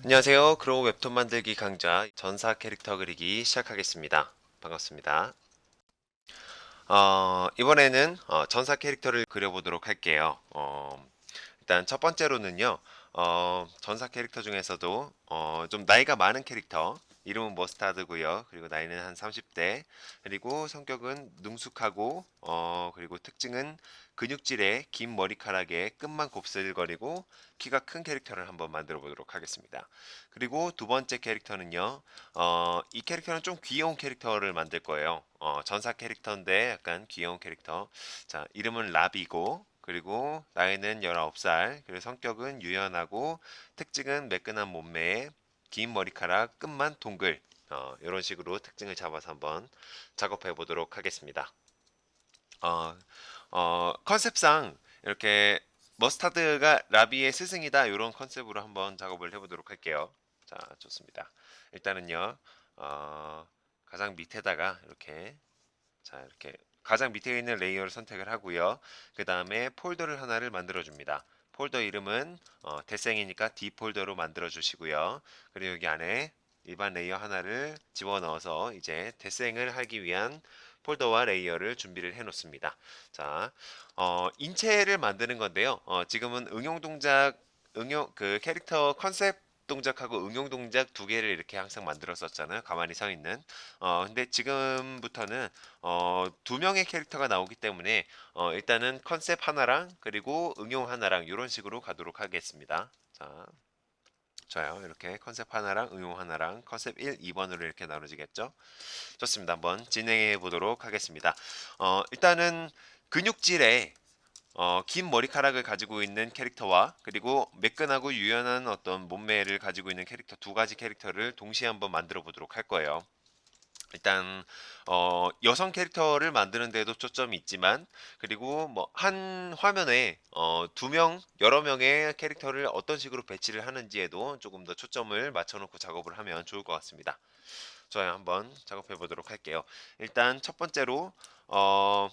안녕하세요. 그로우 웹툰 만들기 강좌 전사 캐릭터 그리기 시작하겠습니다. 반갑습니다. 이번에는 전사 캐릭터를 그려보도록 할게요. 일단 첫 번째로는요, 전사 캐릭터 중에서도 좀 나이가 많은 캐릭터, 이름은 머스타드고요. 그리고 나이는 한 30대, 그리고 성격은 능숙하고, 그리고 특징은 근육질에 긴 머리카락에 끝만 곱슬거리고 키가 큰 캐릭터를 한번 만들어 보도록 하겠습니다. 그리고 두 번째 캐릭터는요, 이 캐릭터는 좀 귀여운 캐릭터를 만들 거예요. 전사 캐릭터인데 약간 귀여운 캐릭터. 자, 이름은 라비고, 그리고 나이는 19살, 그리고 성격은 유연하고, 특징은 매끈한 몸매에 긴 머리카락, 끝만 동글. 이런 식으로 특징을 잡아서 한번 작업해 보도록 하겠습니다. 어, 컨셉상 이렇게 머스타드가 라비의 스승이다 이런 컨셉으로 한번 작업을 해보도록 할게요. 자, 좋습니다. 일단은요, 어, 가장 밑에다가 이렇게 자, 이렇게 가장 밑에 있는 레이어를 선택을 하고요. 그 다음에 폴더를 하나를 만들어 줍니다. 폴더 이름은 대생이니까 D 폴더로 만들어 주시고요. 그리고 여기 안에 일반 레이어 하나를 집어넣어서 이제 대생을 하기 위한 폴더와 레이어를 준비를 해 놓습니다. 자, 인체를 만드는 건데요. 지금은 응용 동작, 그 캐릭터 컨셉 동작하고 응용 동작 두 개를 이렇게 항상 만들었었잖아요. 가만히 서 있는. 근데 지금부터는 두 명의 캐릭터가 나오기 때문에 일단은 컨셉 하나랑 그리고 응용 하나랑 이런 식으로 가도록 하겠습니다. 자, 좋아요. 이렇게 컨셉 하나랑 응용 하나랑 컨셉 1, 2번으로 이렇게 나눠지겠죠? 좋습니다. 한번 진행해 보도록 하겠습니다. 일단은 근육질에 긴 머리카락을 가지고 있는 캐릭터와 그리고 매끈하고 유연한 어떤 몸매를 가지고 있는 캐릭터 두 가지 캐릭터를 동시에 한번 만들어 보도록 할 거예요. 일단 여성 캐릭터를 만드는 데도 초점이 있지만 그리고 뭐 한 화면에 두 명, 여러 명의 캐릭터를 어떤 식으로 배치를 하는지에도 조금 더 초점을 맞춰놓고 작업을 하면 좋을 것 같습니다. 좋아요. 한번 작업해 보도록 할게요. 일단 첫 번째로 어,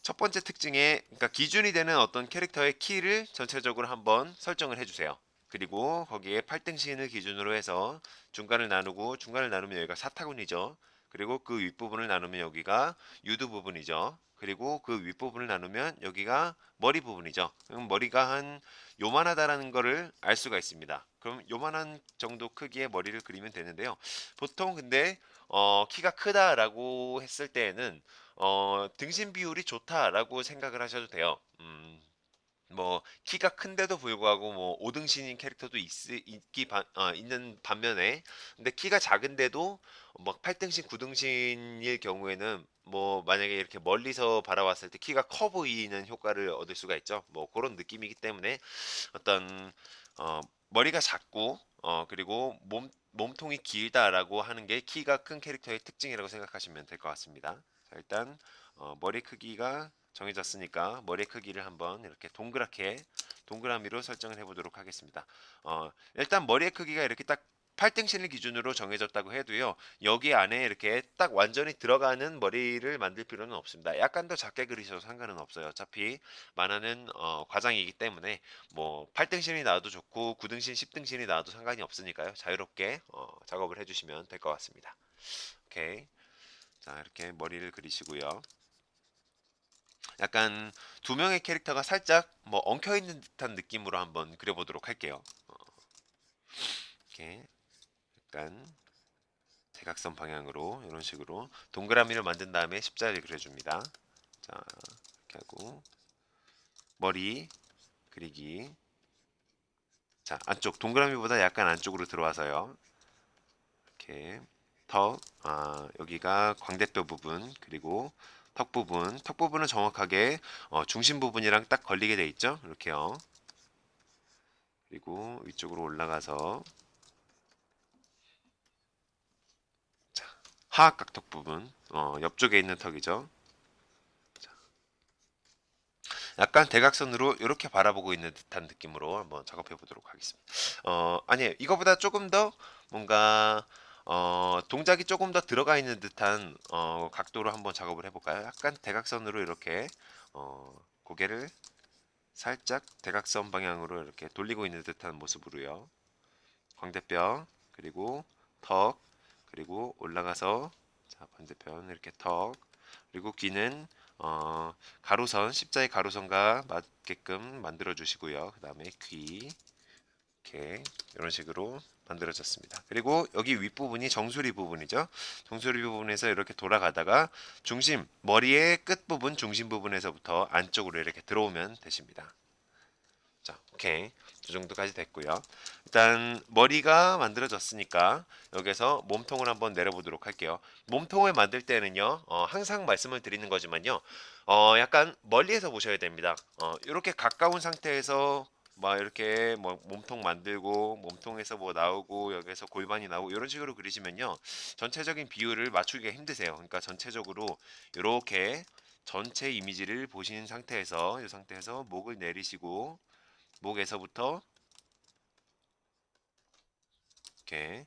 첫 번째 특징에 그러니까 기준이 되는 어떤 캐릭터의 키를 전체적으로 한번 설정을 해주세요. 그리고 거기에 8등신을 기준으로 해서 중간을 나누고 중간을 나누면 여기가 사타군이죠. 그리고 그 윗부분을 나누면 여기가 유두 부분이죠. 그리고 그 윗부분을 나누면 여기가 머리 부분이죠. 그럼 머리가 한 요만하다라는 거를 알 수가 있습니다. 그럼 요만한 정도 크기의 머리를 그리면 되는데요. 보통 근데 키가 크다라고 했을 때에는 등신 비율이 좋다라고 생각을 하셔도 돼요. 뭐 키가 큰데도 불구하고 뭐 5등신인 캐릭터도 있는 반면에 근데 키가 작은데도 막 8등신, 9등신일 경우에는 뭐 만약에 이렇게 멀리서 바라봤을 때 키가 커 보이는 효과를 얻을 수가 있죠. 뭐 그런 느낌이기 때문에 어떤 어, 머리가 작고 그리고 몸통이 길다라고 하는 게 키가 큰 캐릭터의 특징이라고 생각하시면 될 것 같습니다. 자, 일단 머리 크기가 정해졌으니까 머리 크기를 한번 이렇게 동그라미로 설정을 해보도록 하겠습니다. 일단 머리의 크기가 이렇게 딱 8등신을 기준으로 정해졌다고 해도요. 여기 안에 이렇게 딱 완전히 들어가는 머리를 만들 필요는 없습니다. 약간 더 작게 그리셔도 상관은 없어요. 어차피 만화는 과장이기 때문에 뭐 8등신이 나와도 좋고 9등신, 10등신이 나와도 상관이 없으니까요. 자유롭게 작업을 해주시면 될 것 같습니다. 오케이. 자, 이렇게 머리를 그리시고요. 약간 두 명의 캐릭터가 살짝 뭐 엉켜 있는 듯한 느낌으로 한번 그려보도록 할게요. 이렇게 약간 대각선 방향으로 이런 식으로 동그라미를 만든 다음에 십자를 그려줍니다. 자, 이렇게 하고 머리 그리기. 자, 안쪽 동그라미보다 약간 안쪽으로 들어와서요. 이렇게 여기가 광대뼈 부분 그리고 턱 부분은 정확하게 중심 부분이랑 딱 걸리게 돼 있죠. 이렇게요. 그리고 위쪽으로 올라가서 자, 하악각턱 부분 옆쪽에 있는 턱이죠. 약간 대각선으로 이렇게 바라보고 있는 듯한 느낌으로 한번 작업해 보도록 하겠습니다. 아니에요. 이거보다 조금 더 뭔가 동작이 조금 더 들어가 있는 듯한 각도로 한번 작업을 해볼까요? 약간 대각선으로 이렇게 고개를 살짝 대각선 방향으로 이렇게 돌리고 있는 듯한 모습으로요. 광대뼈, 그리고 턱, 그리고 올라가서 자 반대편 이렇게 턱, 그리고 귀는 가로선 십자의 가로선과 맞게끔 만들어 주시고요. 그 다음에 귀 이렇게 이런 식으로 만들어졌습니다. 그리고 여기 윗부분이 정수리 부분이죠. 정수리 부분에서 이렇게 돌아가다가 중심, 머리의 끝부분 중심 부분에서부터 안쪽으로 이렇게 들어오면 되십니다. 자, 오케이. 이 정도까지 됐고요. 일단 머리가 만들어졌으니까 여기서 몸통을 한번 내려보도록 할게요. 몸통을 만들 때는요, 항상 말씀을 드리는 거지만요, 약간 멀리에서 보셔야 됩니다. 이렇게 가까운 상태에서 막 이렇게 뭐 몸통 만들고 몸통에서 뭐 나오고 여기서 골반이 나오고 이런 식으로 그리시면요, 전체적인 비율을 맞추기가 힘드세요. 그러니까 전체적으로 이렇게 전체 이미지를 보시는 상태에서 이 상태에서 목을 내리시고 목에서부터 이렇게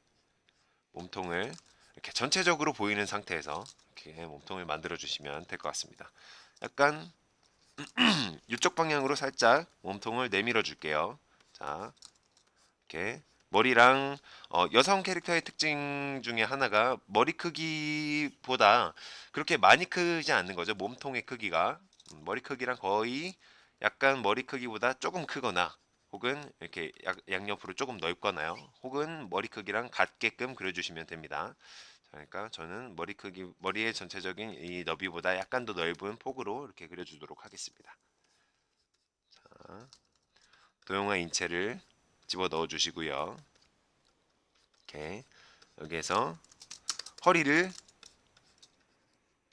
몸통을 이렇게 전체적으로 보이는 상태에서 이렇게 몸통을 만들어 주시면 될 것 같습니다. 약간 이쪽 방향으로 살짝 몸통을 내밀어 줄게요. 자, 이렇게 머리랑 여성 캐릭터의 특징 중에 하나가 머리 크기보다 그렇게 많이 크지 않는 거죠. 몸통의 크기가 머리 크기랑 거의 약간 머리 크기보다 조금 크거나 혹은 이렇게 양옆으로 조금 넓거나요. 혹은 머리 크기랑 같게끔 그려주시면 됩니다. 자, 그러니까 저는 머리 크기, 머리의 전체적인 이 너비보다 약간 더 넓은 폭으로 이렇게 그려주도록 하겠습니다. 자, 도형화 인체를 집어 넣어 주시고요. 이렇게 여기에서 허리를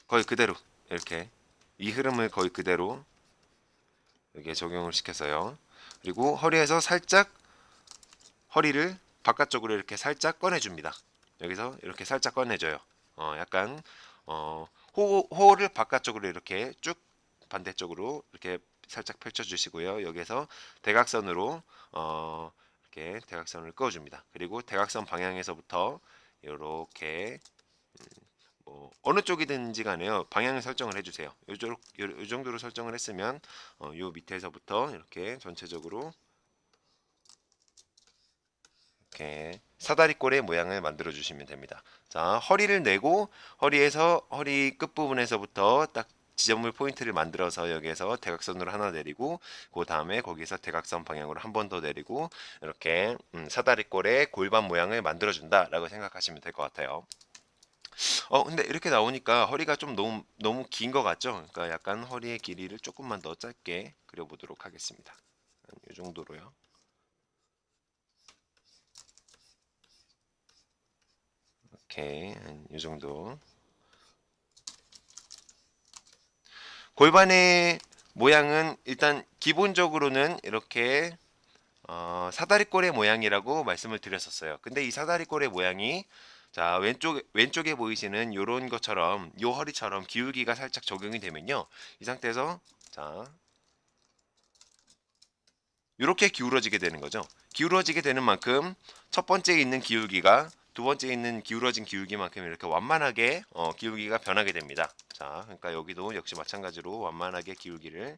거의 그대로 이렇게 이 흐름을 거의 그대로 여기에 적용을 시켜서요. 그리고 허리에서 살짝 허리를 바깥쪽으로 이렇게 살짝 꺼내줍니다. 여기서 이렇게 살짝 꺼내줘요. 약간 호를 바깥쪽으로 이렇게 쭉 반대쪽으로 이렇게 살짝 펼쳐주시고요. 여기서 대각선으로 이렇게 대각선을 그어줍니다. 그리고 대각선 방향에서부터 이렇게 뭐 어느 쪽이든지 간에요. 방향을 설정을 해주세요. 요 정도로 설정을 했으면 요 밑에서부터 이렇게 전체적으로 이렇게 사다리꼴의 모양을 만들어 주시면 됩니다. 자, 허리를 내고 허리에서 허리 끝부분에서부터 딱 지점물 포인트를 만들어서 여기에서 대각선으로 하나 내리고 그 다음에 거기서 대각선 방향으로 한 번 더 내리고 이렇게 사다리꼴의 골반 모양을 만들어 준다라고 생각하시면 될 것 같아요. 근데 이렇게 나오니까 허리가 좀 너무 긴 것 같죠? 그러니까 약간 허리의 길이를 조금만 더 짧게 그려보도록 하겠습니다. 이 정도로요. 오케이, 이 정도. 골반의 모양은 일단 기본적으로는 이렇게 사다리꼴의 모양이라고 말씀을 드렸었어요. 근데 이 사다리꼴의 모양이 자 왼쪽에 보이시는 요런 것처럼 요 허리처럼 기울기가 살짝 적용이 되면요. 이 상태에서 자 이렇게 기울어지게 되는 거죠. 기울어지게 되는 만큼 첫 번째에 있는 기울기가 두 번째에 있는 기울어진 기울기만큼 이렇게 완만하게 기울기가 변하게 됩니다. 자, 그러니까 여기도 역시 마찬가지로 완만하게 기울기를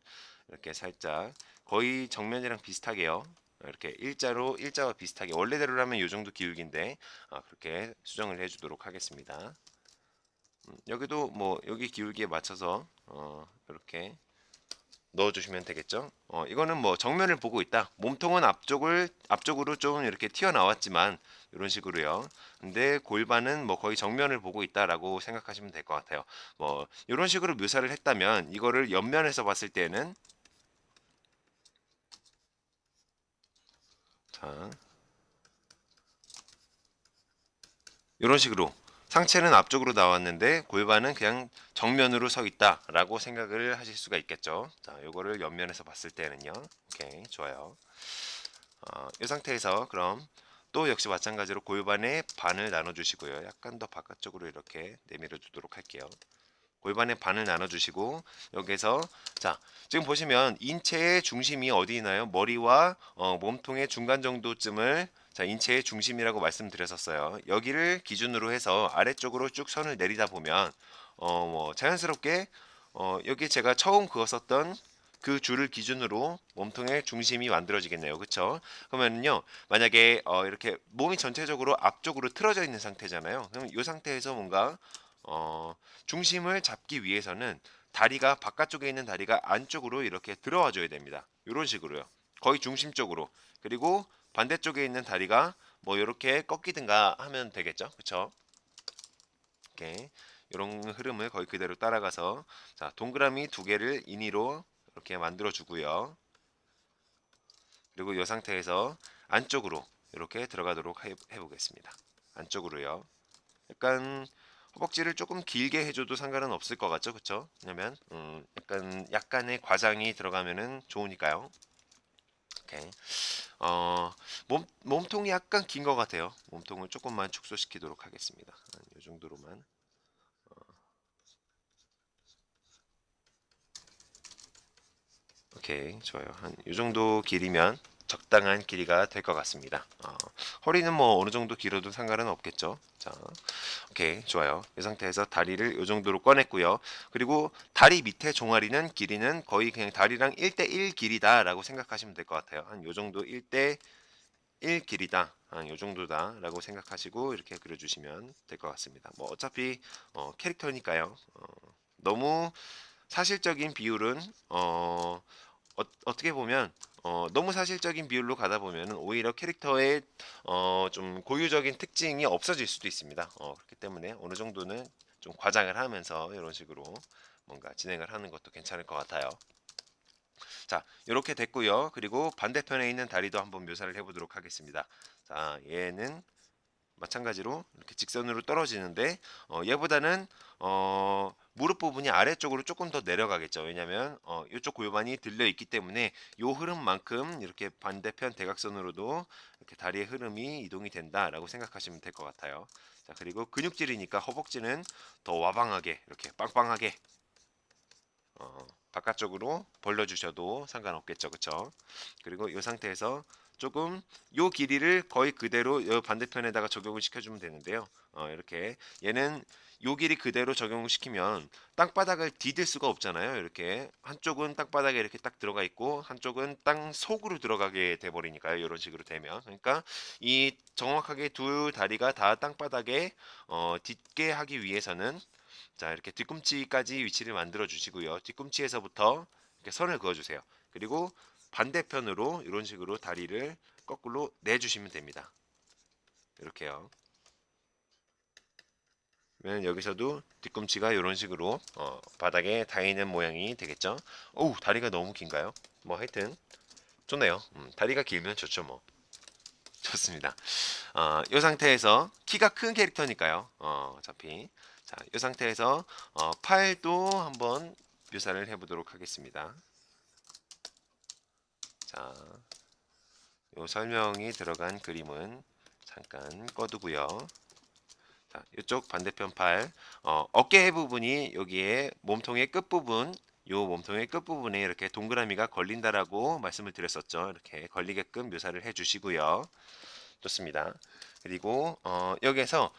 이렇게 살짝 거의 정면이랑 비슷하게요. 이렇게 일자와 비슷하게 원래대로라면 이 정도 기울기인데 그렇게 수정을 해주도록 하겠습니다. 여기도 뭐 여기 기울기에 맞춰서 이렇게 넣어주시면 되겠죠. 이거는 뭐 정면을 보고 있다. 몸통은 앞쪽으로 좀 이렇게 튀어나왔지만 이런 식으로요. 근데 골반은 뭐 거의 정면을 보고 있다라고 생각하시면 될 것 같아요. 뭐 이런 식으로 묘사를 했다면 이거를 옆면에서 봤을 때는 자 이런 식으로 상체는 앞쪽으로 나왔는데 골반은 그냥 정면으로 서 있다라고 생각을 하실 수가 있겠죠. 자, 요거를 옆면에서 봤을 때는요. 오케이, 좋아요. 이 상태에서 그럼 또 역시 마찬가지로 골반의 반을 나눠주시고요. 약간 더 바깥쪽으로 이렇게 내밀어 주도록 할게요. 골반의 반을 나눠주시고 여기서 자 지금 보시면 인체의 중심이 어디 있나요? 머리와 몸통의 중간 정도쯤을 자 인체의 중심이라고 말씀드렸었어요. 여기를 기준으로 해서 아래쪽으로 쭉 선을 내리다 보면 뭐 자연스럽게 여기 제가 처음 그었었던 그 줄을 기준으로 몸통의 중심이 만들어지겠네요. 그쵸? 그러면요, 만약에 이렇게 몸이 전체적으로 앞쪽으로 틀어져 있는 상태잖아요. 그럼 이 상태에서 뭔가 어, 중심을 잡기 위해서는 다리가 바깥쪽에 있는 다리가 안쪽으로 이렇게 들어와 줘야 됩니다. 이런 식으로요. 거의 중심 쪽으로. 그리고 반대쪽에 있는 다리가 뭐 이렇게 꺾이든가 하면 되겠죠. 그쵸? 이렇게 이런 흐름을 거의 그대로 따라가서 자, 동그라미 두 개를 인위로 이렇게 만들어 주고요. 그리고 이 상태에서 안쪽으로 이렇게 들어가도록 해보겠습니다. 안쪽으로요. 약간 허벅지를 조금 길게 해줘도 상관은 없을 것 같죠, 그쵸? 왜냐면 약간의 과장이 들어가면은 좋으니까요. 오케이. 어, 몸통이 약간 긴 것 같아요. 몸통을 조금만 축소시키도록 하겠습니다. 이 정도로만. 오케이, 좋아요. 한 이 정도 길이면 적당한 길이가 될 것 같습니다. 허리는 뭐 어느 정도 길어도 상관은 없겠죠. 자, 오케이, 좋아요. 이 상태에서 다리를 이 정도로 꺼냈고요. 그리고 다리 밑에 종아리는 길이는 거의 그냥 다리랑 1대1 길이다라고 생각하시면 될 것 같아요. 한 이 정도 1대1 길이다. 한 이 정도다라고 생각하시고 이렇게 그려주시면 될 것 같습니다. 뭐 어차피 캐릭터니까요. 너무 사실적인 비율은 떻게 보면 너무 사실적인 비율로 가다 보면 오히려 캐릭터의 좀 고유적인 특징이 없어질 수도 있습니다. 그렇기 때문에 어느 정도는 좀 과장을 하면서 이런 식으로 뭔가 진행을 하는 것도 괜찮을 것 같아요. 자, 이렇게 됐고요. 그리고 반대편에 있는 다리도 한번 묘사를 해보도록 하겠습니다. 자, 얘는 마찬가지로 이렇게 직선으로 떨어지는데 얘보다는 무릎 부분이 아래쪽으로 조금 더 내려가겠죠. 왜냐하면 이쪽 골반이 들려 있기 때문에 요 흐름만큼 이렇게 반대편 대각선으로도 이렇게 다리의 흐름이 이동이 된다라고 생각하시면 될 것 같아요. 자, 그리고 근육질이니까 허벅지는 더 와방하게 이렇게 빵빵하게 바깥쪽으로 벌려주셔도 상관없겠죠, 그쵸? 그리고 이 상태에서 조금 요 길이를 거의 그대로 요 반대편에다가 적용을 시켜주면 되는데요. 이렇게 얘는 요 길이 그대로 적용을 시키면 땅바닥을 디딜 수가 없잖아요. 이렇게 한쪽은 땅바닥에 이렇게 딱 들어가 있고 한쪽은 땅 속으로 들어가게 돼 버리니까요. 이런 식으로 되면 그러니까 이 정확하게 두 다리가 다 땅바닥에 딛게 하기 위해서는 자, 이렇게 뒤꿈치까지 위치를 만들어 주시고요. 뒤꿈치에서부터 이렇게 선을 그어 주세요. 그리고 반대편으로 이런 식으로 다리를 거꾸로 내주시면 됩니다. 이렇게요. 그러면 여기서도 뒤꿈치가 이런 식으로 바닥에 닿이는 모양이 되겠죠. 어우, 다리가 너무 긴가요? 뭐 하여튼 좋네요. 다리가 길면 좋죠 뭐. 좋습니다. 이 상태에서 키가 큰 캐릭터니까요. 어차피 자, 이 상태에서 팔도 한번 묘사를 해보도록 하겠습니다. 자, 요 설명이 들어간 그림은 잠깐 꺼두고요. 자, 이쪽 반대편 팔 어깨 부분이 여기에 몸통의 끝부분 요 몸통의 끝부분에 이렇게 동그라미가 걸린다라고 말씀을 드렸었죠. 이렇게 걸리게끔 묘사를 해주시고요. 좋습니다. 그리고 여기에서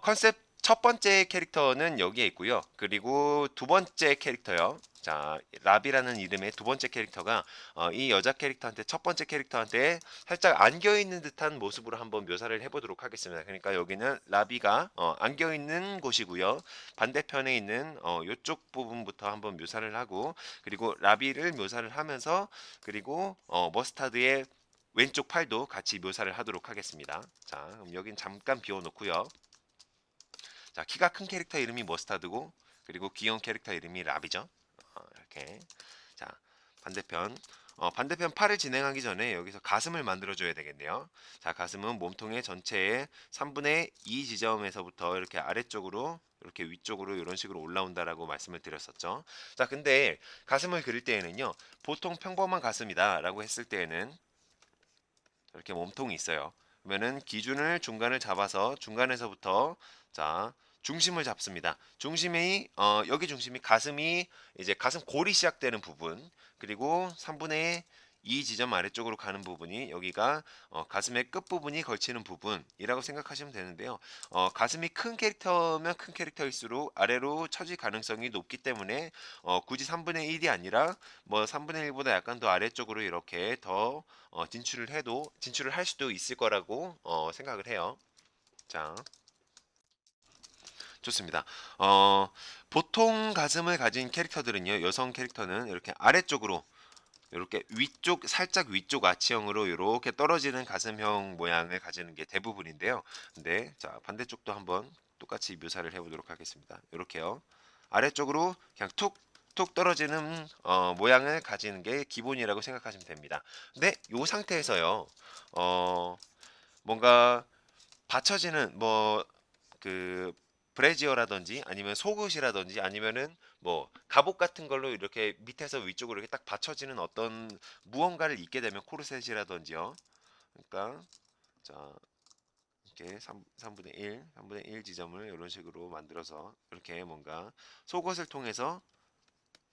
컨셉 첫 번째 캐릭터는 여기에 있고요. 그리고 두 번째 캐릭터요. 자, 라비라는 이름의 두 번째 캐릭터가 이 여자 캐릭터한테 첫 번째 캐릭터한테 살짝 안겨 있는 듯한 모습으로 한번 묘사를 해보도록 하겠습니다. 그러니까 여기는 라비가 안겨 있는 곳이고요. 반대편에 있는 이쪽 부분부터 한번 묘사를 하고 그리고 라비를 묘사를 하면서 그리고 머스타드의 왼쪽 팔도 같이 묘사를 하도록 하겠습니다. 자, 그럼 여긴 잠깐 비워놓고요. 자, 키가 큰 캐릭터 이름이 머스타드고 그리고 귀여운 캐릭터 이름이 라비죠. 이렇게. 자, 반대편. 반대편 팔을 진행하기 전에 여기서 가슴을 만들어줘야 되겠네요. 자, 가슴은 몸통의 전체의 3분의 2 지점에서부터 이렇게 아래쪽으로 이렇게 위쪽으로 이런 식으로 올라온다라고 말씀을 드렸었죠. 자, 근데 가슴을 그릴 때에는요. 보통 평범한 가슴이다 라고 했을 때에는 이렇게 몸통이 있어요. 그러면은 기준을 중간을 잡아서 중간에서부터 자 중심을 잡습니다. 중심이 여기 중심이 가슴이 이제 가슴 골이 시작되는 부분 그리고 3분의 이 지점 아래쪽으로 가는 부분이 여기가 가슴의 끝부분이 걸치는 부분이라고 생각하시면 되는데요. 가슴이 큰 캐릭터면 큰 캐릭터일수록 아래로 처질 가능성이 높기 때문에 굳이 3분의 1이 아니라 뭐 3분의 1보다 약간 더 아래쪽으로 이렇게 더 진출을 할 수도 있을 거라고 생각을 해요. 자, 좋습니다. 어, 보통 가슴을 가진 캐릭터들은요, 여성 캐릭터는 이렇게 아래쪽으로 이렇게 위쪽 살짝 위쪽 아치형으로 이렇게 떨어지는 가슴형 모양을 가지는 게 대부분인데요. 근데 자 반대쪽도 한번 똑같이 묘사를 해보도록 하겠습니다. 이렇게요. 아래쪽으로 그냥 툭툭 떨어지는 모양을 가지는 게 기본이라고 생각하시면 됩니다. 근데 이 상태에서요. 어, 뭔가 받쳐지는 그 브래지어라든지 아니면 속옷이라든지 아니면은 뭐 갑옷 같은 걸로 이렇게 밑에서 위쪽으로 이렇게 딱 받쳐지는 어떤 무언가를 입게 되면 코르셋이라든지요. 그러니까 자 이렇게 3분의 1 지점을 이런 식으로 만들어서 이렇게 뭔가 속옷을 통해서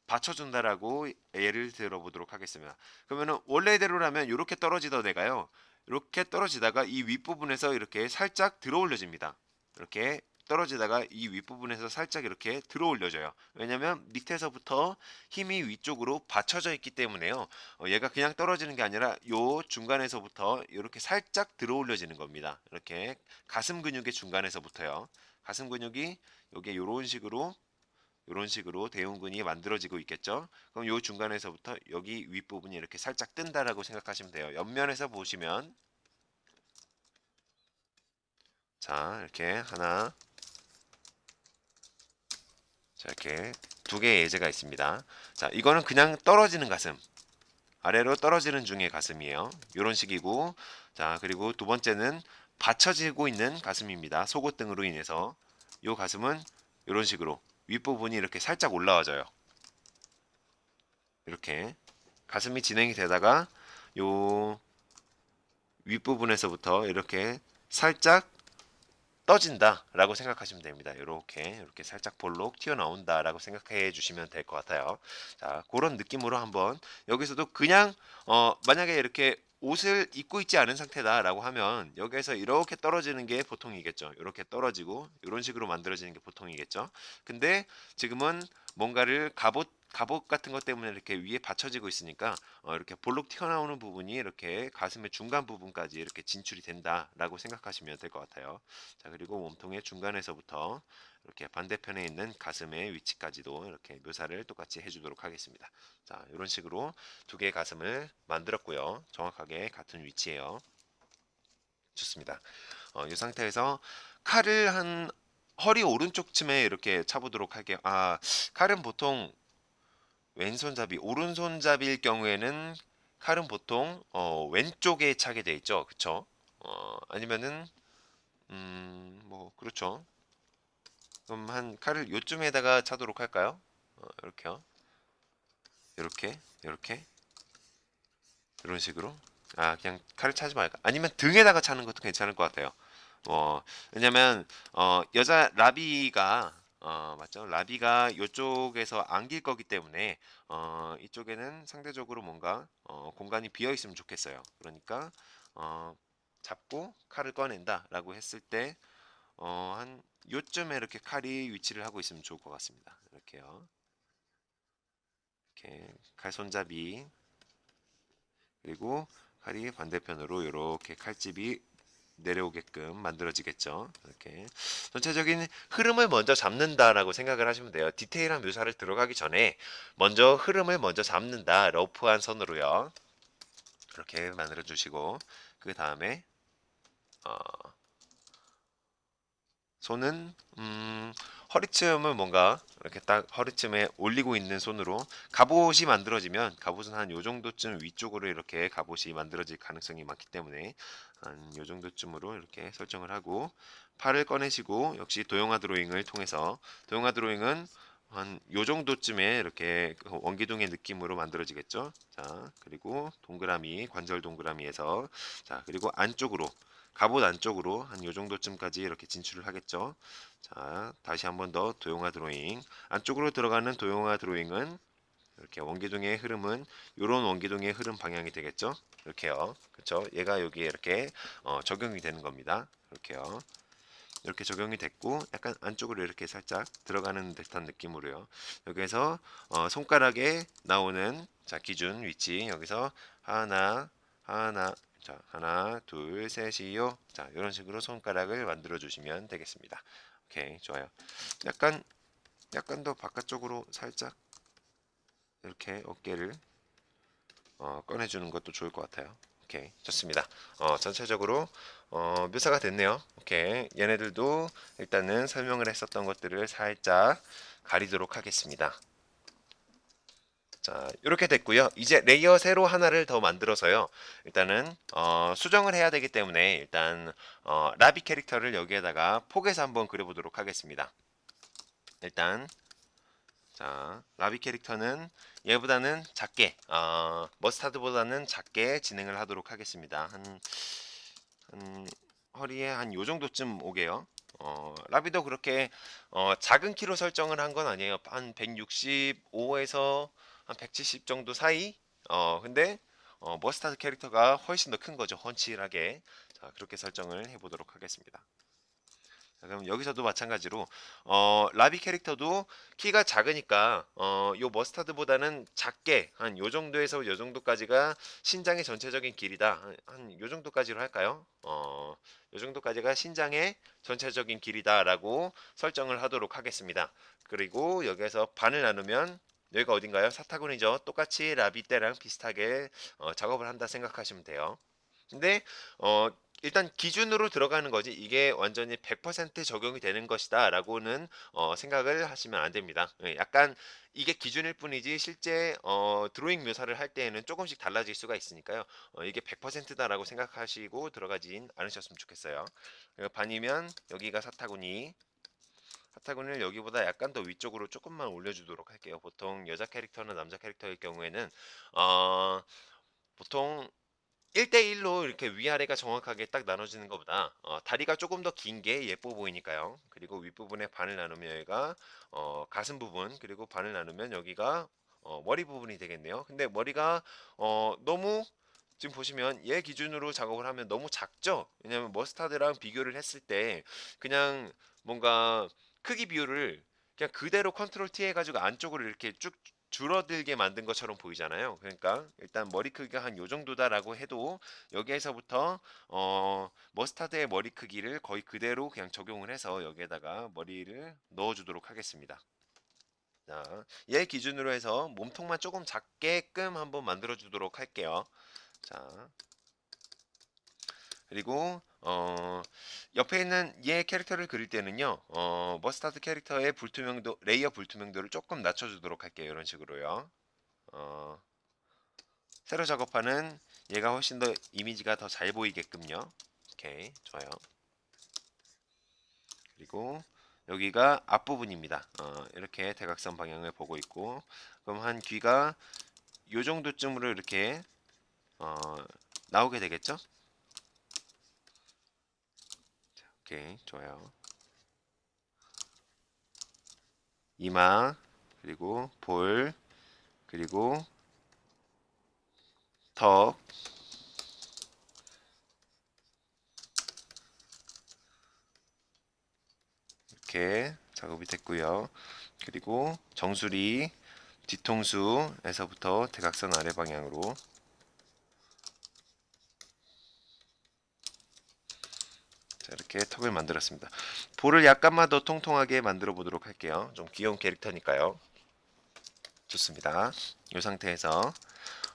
받쳐준다라고 예를 들어보도록 하겠습니다. 그러면은 원래대로라면 이렇게 떨어지던 애가요. 이렇게 떨어지다가 이 윗부분에서 이렇게 살짝 들어 올려집니다. 이렇게 떨어지다가 이 윗부분에서 살짝 이렇게 들어 올려져요. 왜냐면 밑에서부터 힘이 위쪽으로 받쳐져 있기 때문에요. 얘가 그냥 떨어지는 게 아니라 요 중간에서부터 이렇게 살짝 들어 올려지는 겁니다. 이렇게 가슴 근육의 중간에서부터요. 가슴 근육이 요게 요런 식으로 대흉근이 만들어지고 있겠죠. 그럼 요 중간에서부터 여기 윗부분이 이렇게 살짝 뜬다라고 생각하시면 돼요. 옆면에서 보시면 자 이렇게 하나 자 이렇게 두 개의 예제가 있습니다. 자 이거는 그냥 떨어지는 가슴 아래로 떨어지는 중의 가슴이에요. 요런 식이고 자 그리고 두 번째는 받쳐지고 있는 가슴입니다. 속옷 등으로 인해서 요 가슴은 요런 식으로 윗부분이 이렇게 살짝 올라와져요. 이렇게 가슴이 진행이 되다가 요 윗부분에서부터 이렇게 살짝 떠진다라고 생각하시면 됩니다. 이렇게 살짝 볼록 튀어나온다라고 생각해 주시면 될 것 같아요. 자, 그런 느낌으로 한번 여기서도 그냥 만약에 이렇게 옷을 입고 있지 않은 상태다라고 하면 여기에서 이렇게 떨어지는 게 보통이겠죠. 이렇게 떨어지고 이런 식으로 만들어지는 게 보통이겠죠. 근데 지금은 뭔가를 갑옷 같은 것 때문에 이렇게 위에 받쳐지고 있으니까 이렇게 볼록 튀어나오는 부분이 이렇게 가슴의 중간 부분까지 이렇게 진출이 된다라고 생각하시면 될 것 같아요. 자, 그리고 몸통의 중간에서부터 이렇게 반대편에 있는 가슴의 위치까지도 이렇게 묘사를 똑같이 해주도록 하겠습니다. 자, 이런 식으로 두 개의 가슴을 만들었고요. 정확하게 같은 위치예요. 좋습니다. 이 상태에서 칼을 한 허리 오른쪽쯤에 이렇게 차보도록 할게요. 칼은 보통 왼손잡이, 오른손잡이일 경우에는 칼은 보통 왼쪽에 차게 돼 있죠. 그쵸? 아니면은 뭐 그렇죠. 그럼 한 칼을 요쯤에다가 차도록 할까요? 이렇게요. 이렇게, 이렇게, 이런 식으로. 그냥 칼을 차지 말까. 아니면 등에다가 차는 것도 괜찮을 것 같아요. 왜냐면 여자 라비가 맞죠? 라비가 이쪽에서 안길 거기 때문에 이쪽에는 상대적으로 뭔가 공간이 비어 있으면 좋겠어요. 그러니까 어, 잡고 칼을 꺼낸다라고 했을 때 한 요쯤에 이렇게 칼이 위치를 하고 있으면 좋을 것 같습니다. 이렇게요. 이렇게 칼 손잡이 그리고 칼이 반대편으로 이렇게 칼집이 내려오게끔 만들어지겠죠. 이렇게 전체적인 흐름을 먼저 잡는다라고 생각을 하시면 돼요. 디테일한 묘사를 들어가기 전에 먼저 흐름을 먼저 잡는다. 러프한 선으로요. 그렇게 만들어 주시고 그 다음에 어, 손은 허리춤을 뭔가 이렇게 딱 허리춤에 올리고 있는 손으로 갑옷이 만들어지면 갑옷은 한 요 정도쯤 위쪽으로 이렇게 갑옷이 만들어질 가능성이 많기 때문에 한 요 정도쯤으로 이렇게 설정을 하고 팔을 꺼내시고 역시 도형화 드로잉을 통해서 도형화 드로잉은 한 요 정도쯤에 이렇게 원기둥의 느낌으로 만들어지겠죠. 자, 그리고 동그라미, 관절 동그라미에서 자, 그리고 안쪽으로 갑옷 안쪽으로 한 요 정도쯤까지 이렇게 진출을 하겠죠. 자, 다시 한번 더 도형화 드로잉. 안쪽으로 들어가는 도형화 드로잉은 이렇게 원기둥의 흐름은 이런 원기둥의 흐름 방향이 되겠죠. 이렇게요. 그렇죠. 얘가 여기에 이렇게 적용이 되는 겁니다. 이렇게요. 이렇게 적용이 됐고 약간 안쪽으로 이렇게 살짝 들어가는 듯한 느낌으로요. 여기에서 손가락에 나오는 자 기준 위치 여기서 하나 하나 자 하나 둘 셋이요. 자 이런 식으로 손가락을 만들어 주시면 되겠습니다. 오케이 좋아요. 약간 더 바깥쪽으로 살짝 이렇게 어깨를 꺼내주는 것도 좋을 것 같아요. 오케이 좋습니다. 전체적으로 묘사가 됐네요. 오케이 얘네들도 일단은 설명을 했었던 것들을 살짝 가리도록 하겠습니다. 자 이렇게 됐고요. 이제 레이어 새로 하나를 더 만들어서요. 일단은 수정을 해야 되기 때문에 일단 라비 캐릭터를 여기에다가 폭에서 한번 그려보도록 하겠습니다. 일단 자, 라비 캐릭터는 얘보다는 작게, 머스타드보다는 작게 진행을 하도록 하겠습니다. 한 허리에 한 요 정도쯤 오게요. 라비도 그렇게 작은 키로 설정을 한 건 아니에요. 한 165에서 한 170 정도 사이. 근데 머스타드 캐릭터가 훨씬 더 큰 거죠. 훤칠하게. 자, 그렇게 설정을 해보도록 하겠습니다. 자, 그럼 여기서도 마찬가지로 라비 캐릭터도 키가 작으니까 요 머스타드보다는 작게 한 요 정도에서 요 정도까지가 신장의 전체적인 길이다. 한 요 정도까지로 할까요? 요 정도까지가 신장의 전체적인 길이다라고 설정을 하도록 하겠습니다. 그리고 여기에서 반을 나누면 여기가 어딘가요? 사타구니죠. 똑같이 라비 때랑 비슷하게 작업을 한다 생각하시면 돼요. 근데 일단 기준으로 들어가는 거지 이게 완전히 100% 적용이 되는 것이다 라고는 생각을 하시면 안 됩니다. 예, 약간 이게 기준일 뿐이지 실제 드로잉 묘사를 할 때에는 조금씩 달라질 수가 있으니까요. 이게 100%다 라고 생각하시고 들어가진 않으셨으면 좋겠어요. 반이면 여기가 사타구니 사타구니를 여기보다 약간 더 위쪽으로 조금만 올려주도록 할게요. 보통 여자 캐릭터나 남자 캐릭터의 경우에는 어, 보통 1대1로 이렇게 위아래가 정확하게 딱 나눠지는 것보다 다리가 조금 더 긴 게 예뻐 보이니까요. 그리고 윗부분에 반을 나누면 여기가 가슴 부분 그리고 반을 나누면 여기가 머리 부분이 되겠네요. 근데 머리가 너무 지금 보시면 얘 기준으로 작업을 하면 너무 작죠? 왜냐면 머스타드랑 비교를 했을 때 그냥 뭔가 크기 비율을 그냥 그대로 컨트롤 T 해가지고 안쪽으로 이렇게 쭉 줄어들게 만든 것처럼 보이잖아요. 그러니까 일단 머리 크기가 한 요 정도다라고 해도 여기에서부터 머스타드의 머리 크기를 거의 그대로 그냥 적용을 해서 여기에다가 머리를 넣어주도록 하겠습니다. 자, 얘 기준으로 해서 몸통만 조금 작게끔 한번 만들어 주도록 할게요. 자, 그리고 옆에 있는 얘 캐릭터를 그릴 때는요. 머스타드 캐릭터의 불투명도 레이어 불투명도를 조금 낮춰주도록 할게요. 이런 식으로요. 어, 새로 작업하는 얘가 훨씬 더 이미지가 더 잘 보이게끔요. 오케이, 좋아요. 그리고 여기가 앞부분입니다. 이렇게 대각선 방향을 보고 있고, 그럼 한 귀가 요 정도쯤으로 이렇게 어, 나오게 되겠죠? 오케이, 좋아요. 이마, 그리고 볼, 그리고 턱, 이렇게 작업이 됐고요. 그리고 정수리, 뒤통수에서부터 대각선 아래 방향으로 자, 이렇게 턱을 만들었습니다. 볼을 약간만 더 통통하게 만들어 보도록 할게요. 좀 귀여운 캐릭터니까요. 좋습니다. 이 상태에서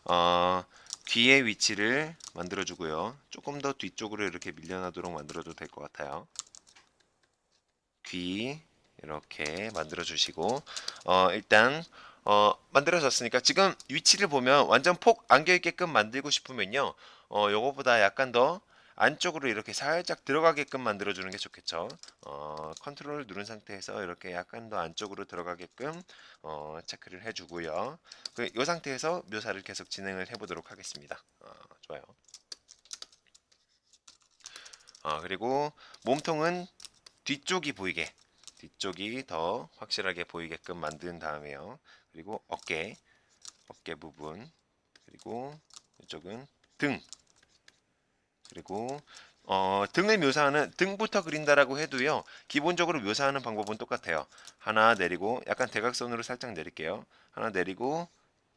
어, 귀의 위치를 만들어 주고요. 조금 더 뒤쪽으로 이렇게 밀려나도록 만들어도 될 것 같아요. 귀 이렇게 만들어 주시고 일단 만들어졌으니까 지금 위치를 보면 완전 폭 안겨 있게끔 만들고 싶으면요 요거보다 약간 더 안쪽으로 이렇게 살짝 들어가게끔 만들어 주는 게 좋겠죠. 컨트롤을 누른 상태에서 이렇게 약간 더 안쪽으로 들어가게끔 체크를 해주고요. 이 상태에서 묘사를 계속 진행을 해보도록 하겠습니다. 좋아요. 그리고 몸통은 뒤쪽이 보이게 뒤쪽이 더 확실하게 보이게끔 만든 다음에요. 그리고 어깨 어깨 부분, 그리고 이쪽은 등, 그리고 등을 묘사하는 등부터 그린다라고 해도요. 기본적으로 묘사하는 방법은 똑같아요. 하나 내리고 약간 대각선으로 살짝 내릴게요. 하나 내리고